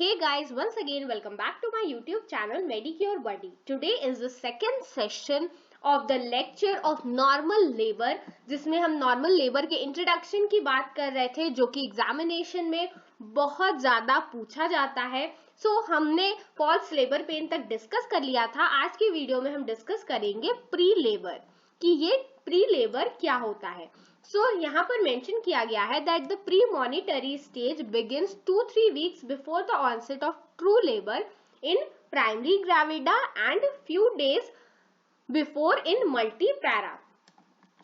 Hey guys, once again welcome back to my YouTube channel Medicure Buddy. Today is the second session of the lecture of normal labor, जिसमें हम normal labor के introduction की बात कर रहे थे, जो कि examination में बहुत ज़्यादा पूछा जाता है. हमने false labor pain तक discuss कर लिया था. आज की वीडियो में हम discuss करेंगे pre labor कि ये pre labor क्या होता है. यहाँ पर मेंशन किया गया है that the premonitory stage begins 2-3 weeks before the onset of true labor in primary gravida and few days before in multipara.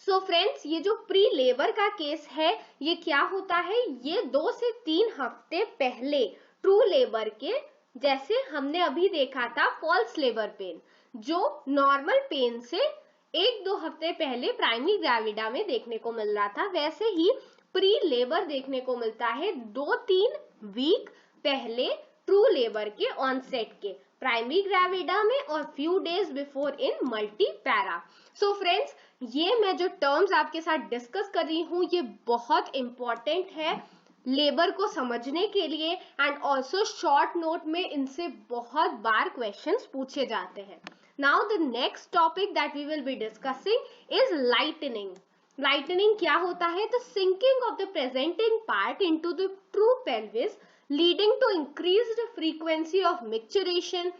Friends, ये जो प्री लेबर का केस है ये क्या होता है, ये 2 से 3 हफ्ते पहले ट्रू लेबर के, जैसे हमने अभी देखा था फॉल्स लेबर पेन, जो नॉर्मल पेन से 1-2 हफ्ते पहले प्राइमरी ग्रेविडा में देखने को मिल रहा था, वैसे ही प्री लेबर देखने को मिलता है 2-3 वीक पहले ट्रू लेबर के ऑनसेट के, प्राइमरी ग्रेविडा में और few days before in multi para. Friends, ये मैं जो टर्म्स आपके साथ डिस्कस कर रही हूँ ये बहुत इंपॉर्टेंट है लेबर को समझने के लिए, एंड ऑल्सो शॉर्ट नोट में इनसे बहुत बार क्वेश्चंस पूछे जाते हैं. Now the next topic that we will be discussing is lightening. Lightening क्या होता है? The sinking of the presenting part into the true pelvis, leading to increased frequency of micturition,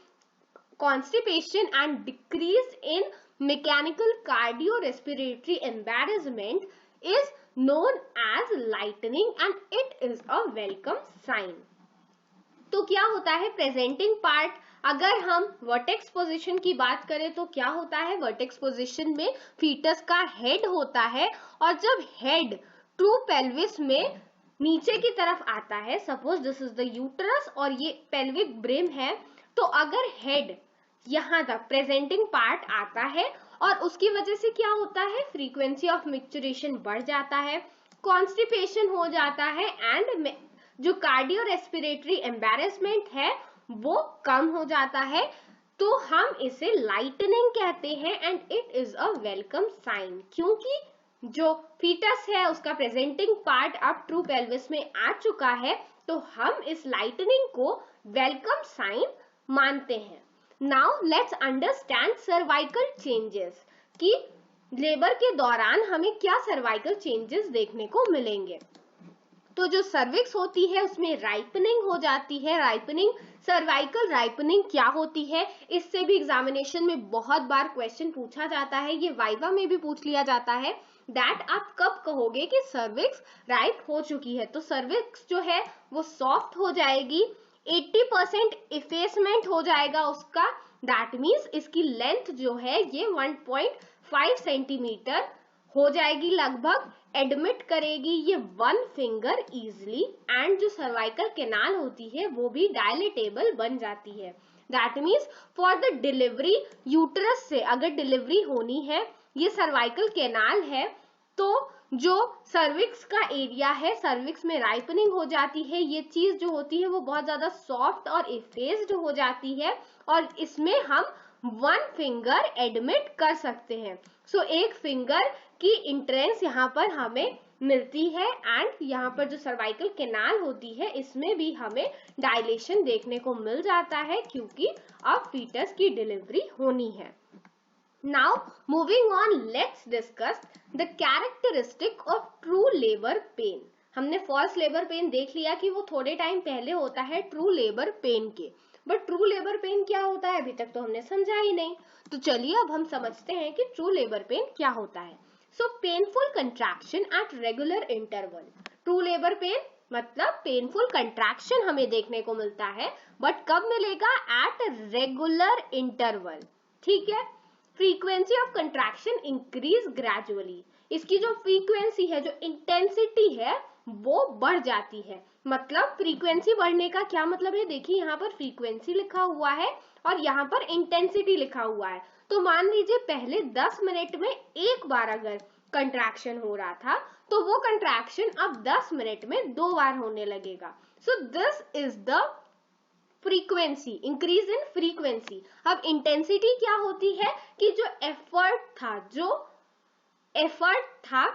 constipation and decrease in mechanical cardiorespiratory embarrassment is known as lightening, and it is a welcome sign. तो क्या होता है presenting part? अगर हम vertex position की बात करें तो क्या होता है, वर्टेक्स पोजीशन में फीटस का हेड होता है, और जब हेड ट्रू पेल्विस में नीचे की तरफ आता है, suppose this is the uterus और ये पेल्विक ब्रिम है, तो अगर हेड यहाँ तक प्रेजेंटिंग पार्ट आता है और उसकी वजह से क्या होता है, फ्रीक्वेंसी ऑफ मिक्चुरेशन बढ़ जाता है, कॉन्स्टिपेशन हो जाता है, एंड जो कार्डियो रेस्पिरेटरी एम्बैरेसमेंट है वो कम हो जाता है. तो हम इसे लाइटनिंग कहते हैं, and it is a welcome sign, क्योंकि जो फीटस है उसका प्रेजेंटिंग पार्ट अब ट्रू पेल्विस में आ चुका है, तो हम इस लाइटनिंग को वेलकम साइन मानते हैं. Now let's understand cervical changes, कि लेबर के दौरान हमें क्या सर्वाइकल चेंजेस देखने को मिलेंगे. तो जो सर्विक्स होती है उसमें राइपनिंग हो जाती है. राइपनिंग, सर्वाइकल राइपनिंग क्या होती है, इससे भी एग्जामिनेशन में बहुत बार क्वेश्चन पूछा जाता है, ये वाइवा में भी पूछ लिया जाता है. दैट आप कब कहोगे कि सर्विक्स राइप हो चुकी है, तो सर्विक्स जो है वो सॉफ्ट हो जाएगी, 80% इफेसमेंट हो जाएगा उसका. दैट मीन्स इसकी लेंथ जो है ये 1.5 सेंटीमीटर हो जाएगी लगभग, एडमिट करेगी ये 1 फिंगर इजिली, एंड जो सर्वाइकल कैनाल होती है वो भी डायलेटेबल बन जाती है. That means for the delivery, uterus से अगर डिलीवरी होनी है, ये सर्वाइकल कैनाल है, तो जो सर्विक्स का एरिया है, सर्विक्स में राइपनिंग हो जाती है, ये चीज जो होती है वो बहुत ज्यादा सॉफ्ट और इफेस्ड हो जाती है, और इसमें हम 1 फिंगर एडमिट कर सकते हैं. एक फिंगर की इंट्रेंस यहाँ पर हमें मिलती है, एंड यहाँ पर जो सर्वाइकल कैनाल होती है इसमें भी हमें डायलेशन देखने को मिल जाता है, क्योंकि अब फीटस की डिलीवरी होनी है. Now moving on, let's discuss the characteristic of true labour pen. हमने फॉल्स लेबर पेन देख लिया कि वो थोड़े टाइम पहले होता है ट्रू लेबर पेन के, बट ट्रू लेबर पेन क्या होता है अभी तक तो हमने समझा ही नहीं. तो चलिए अब हम समझते हैं कि ट्रू लेबर पेन क्या होता है. Painful contraction at regular interval. True labour pen मतलब पेनफुल कंट्रैक्शन हमें देखने को मिलता है, बट कब मिलेगा, एट रेगुलर इंटरवल. ठीक है. Frequency of contraction increase gradually. इसकी जो फ्रीक्वेंसी है, जो इंटेंसिटी है वो बढ़ जाती है. मतलब फ्रीक्वेंसी बढ़ने का क्या मतलब है, देखिए यहाँ पर फ्रीक्वेंसी लिखा हुआ है और यहाँ पर इंटेंसिटी लिखा हुआ है. तो मान लीजिए पहले 10 मिनट में एक बार अगर कंट्रैक्शन हो रहा था, तो वो कंट्रैक्शन अब 10 मिनट में 2 बार होने लगेगा. So this is the frequency, increase in frequency. अब इंटेंसिटी क्या होती है कि जो एफर्ट था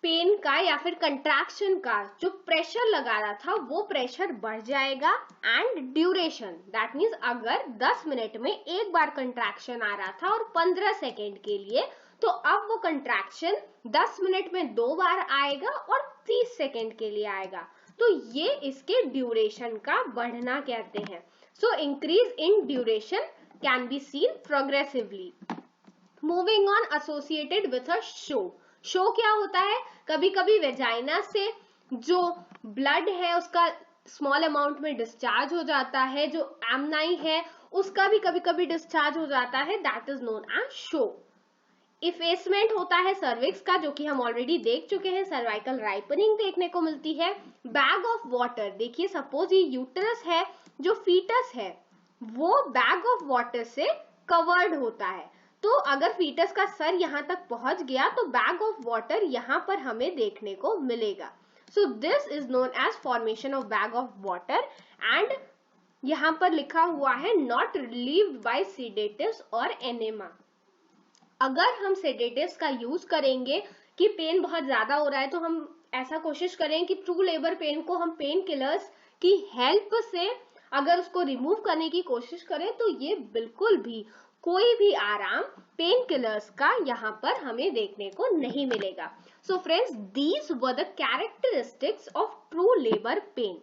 पेन का या फिर कंट्रैक्शन का जो प्रेशर लगा रहा था वो प्रेशर बढ़ जाएगा एंड ड्यूरेशन, दैट मीन्स अगर 10 मिनट में एक बार कंट्रैक्शन आ रहा था और 15 सेकेंड के लिए, तो अब वो कंट्रैक्शन 10 मिनट में 2 बार आएगा और 30 सेकेंड के लिए आएगा। तो ये इसके ड्यूरेशन का बढ़ना कहते हैं। So increase in duration can be seen progressively. Moving on, associated with a show. Show क्या होता है? कभी कभी वेजाइना से जो ब्लड है उसका स्मॉल अमाउंट में डिस्चार्ज हो जाता है, जो एमनाई है उसका भी कभी कभी डिस्चार्ज हो जाता है, that is known as show. Effacement होता है सर्विक्स का, जो कि हम ऑलरेडी देख चुके हैं। सर्वाइकल राइपनिंग देखने को मिलती है। बैग ऑफ वाटर, देखिए सपोज ये यूटरस है, जो फीटस है वो बैग ऑफ वाटर से कवर्ड होता है। तो अगर फीटस का सर यहाँ तक पहुंच गया तो बैग ऑफ वाटर यहाँ पर हमें देखने को मिलेगा। So this is known as formation of bag of water. And यहाँ पर लिखा हुआ है नॉट रिलीव्ड बाय सेडेटिव्स और एनेमा। अगर हम सेडेटिव्स का यूज करेंगे कि पेन बहुत ज्यादा हो रहा है, तो हम ऐसा कोशिश करें कि ट्रू लेबर पेन को हम पेन किलर्स की हेल्प से अगर उसको रिमूव करने की कोशिश करें, तो ये बिल्कुल भी कोई भी आराम पेन किलर्स का यहाँ पर हमें देखने को नहीं मिलेगा। So friends, these were the characteristics of true labour pain.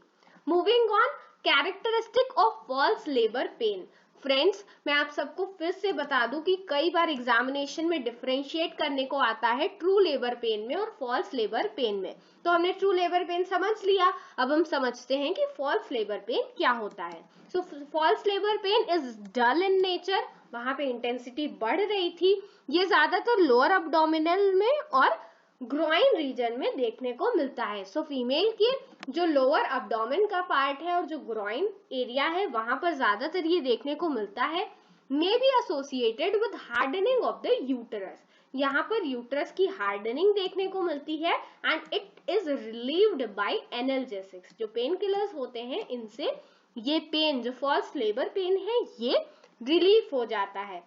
Moving on, characteristic of false labour pain. Friends, मैं आप सबको फिर से बता दूं कि कई बार एग्जामिनेशन में डिफरेंशिएट करने को आता है ट्रू लेबर पेन में और फॉल्स लेबर पेन में। तो हमने ट्रू लेबर पेन समझ लिया, अब हम समझते हैं कि फॉल्स लेबर पेन क्या होता है। So false labour pain is dull in nature, वहां पे इंटेंसिटी बढ़ रही थी। ये ज्यादातर लोअर अब्डोमिनल में और ग्रोइन रीजन में देखने को मिलता है। सो फीमेल की जो लोअर अब्डोमेन का पार्ट है और जो ग्रोइन एरिया है वहां पर ज्यादातर ये देखने को मिलता है। May be associated with hardening of the uterus, यहाँ पर यूटरस की हार्डनिंग देखने को मिलती है। And it is relieved by analgesics, जो पेन किलर्स होते हैं इनसे ये पेन, जो फॉल्स लेबर पेन है, ये रिलीफ हो जाता है।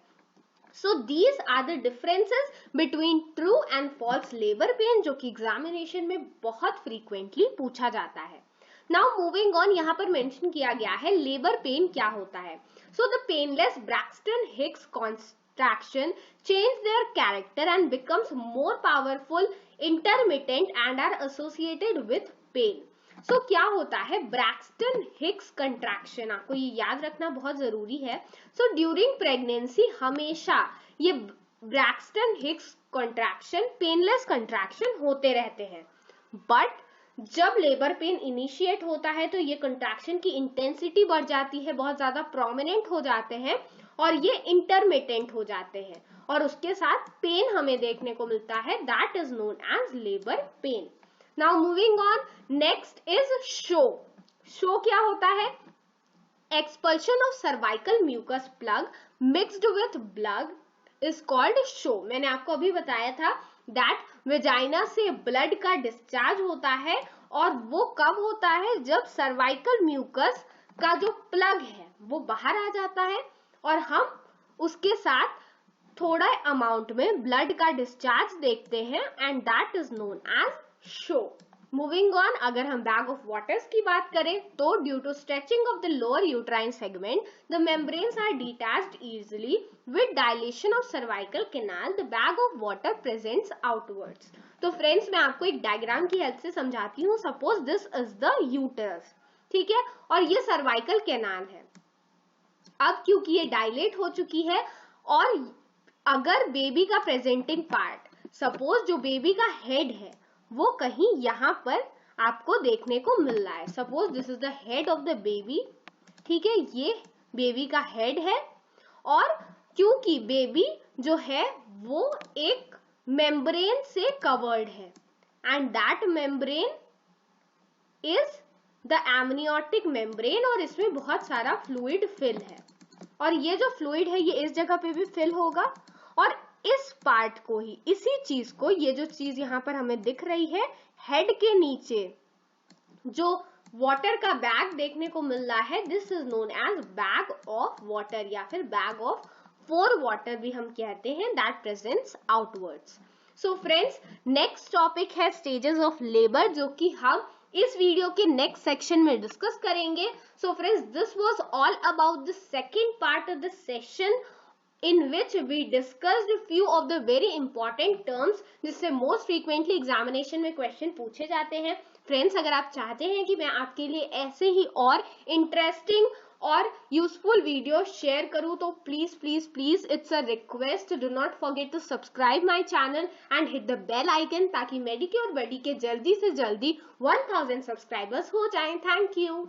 So these are the differences between true and false labor pain, जो कि एग्जामिनेशन में बहुत फ्रीक्वेंटली पूछा जाता है। Now moving on, यहाँ पर मेंशन किया गया है लेबर पेन क्या होता है। So the painless Braxton Hicks contraction change their character and becomes more powerful, intermittent and are associated with pain. सो क्या होता है ब्रैक्सटन हिक्स कंट्रैक्शन, आपको ये याद रखना बहुत जरूरी है। सो ड्यूरिंग प्रेगनेंसी हमेशा ये Braxton Hicks contraction, painless contraction होते रहते हैं। बट जब लेबर पेन इनिशिएट होता है तो ये कंट्रैक्शन की इंटेंसिटी बढ़ जाती है, बहुत ज्यादा प्रोमिनेंट हो जाते हैं और ये इंटरमिटेंट हो जाते हैं और उसके साथ पेन हमें देखने को मिलता है, that is known as labour pain. Now moving on, next is show. Show क्या होता है? Expulsion of cervical mucus plug mixed with blood is called show. मैंने आपको अभी बताया था that vagina से blood का discharge होता है और वो कब होता है? जब cervical mucus का जो plug है वो बाहर आ जाता है और हम उसके साथ थोड़ा अमाउंट में ब्लड का डिस्चार्ज देखते हैं and that is known as show. Moving on, अगर हम बैग ऑफ वाटर्स की बात करें तो due to stretching of the lower uterine segment the membranes are detached easily with dilation of cervical canal the bag of water presents outwards. तो friends, मैं आपको एक डायग्राम की हेल्प से समझाती हूँ। Suppose this is the uterus, ठीक है, और ये सर्वाइकल कैनाल है। अब क्योंकि ये डायलेट हो चुकी है और अगर बेबी का प्रेजेंटिंग पार्ट, सपोज जो बेबी का हेड है वो कहीं यहाँ पर आपको देखने को मिल रहा है। Suppose this is the head of the baby, ठीक है, ये बेबी का हेड है और क्योंकि बेबी जो है वो एक मेम्ब्रेन से कवर्ड है and that membrane is the amniotic membrane और इसमें बहुत सारा फ्लूइड फिल है और ये जो फ्लूइड है ये इस जगह पे भी फिल होगा और इस पार्ट को ही, इसी चीज को, ये जो चीज यहाँ पर हमें दिख रही है हेड के नीचे जो वाटर का बैग देखने को मिल रहा है, this is known as bag of water या फिर बैग ऑफ फोर वाटर भी हम कहते हैं, that presents outwards. So friends, next topic है स्टेजेस ऑफ लेबर, जो कि हम इस वीडियो के नेक्स्ट सेक्शन में डिस्कस करेंगे. So friends, this was all about the second part of the session in which we discussed a few of the very important terms जिससे most frequently examination में question पूछे जाते हैं. Friends, अगर आप चाहते हैं कि मैं आपके लिए ऐसे ही और इंटरेस्टिंग और यूजफुल वीडियो शेयर करूं तो please please please it's a request, do not forget to subscribe my channel and hit the bell icon, ताकि मेडिक्योर बडी के जल्दी से जल्दी 1000 सब्सक्राइबर्स हो जाएं. Thank you.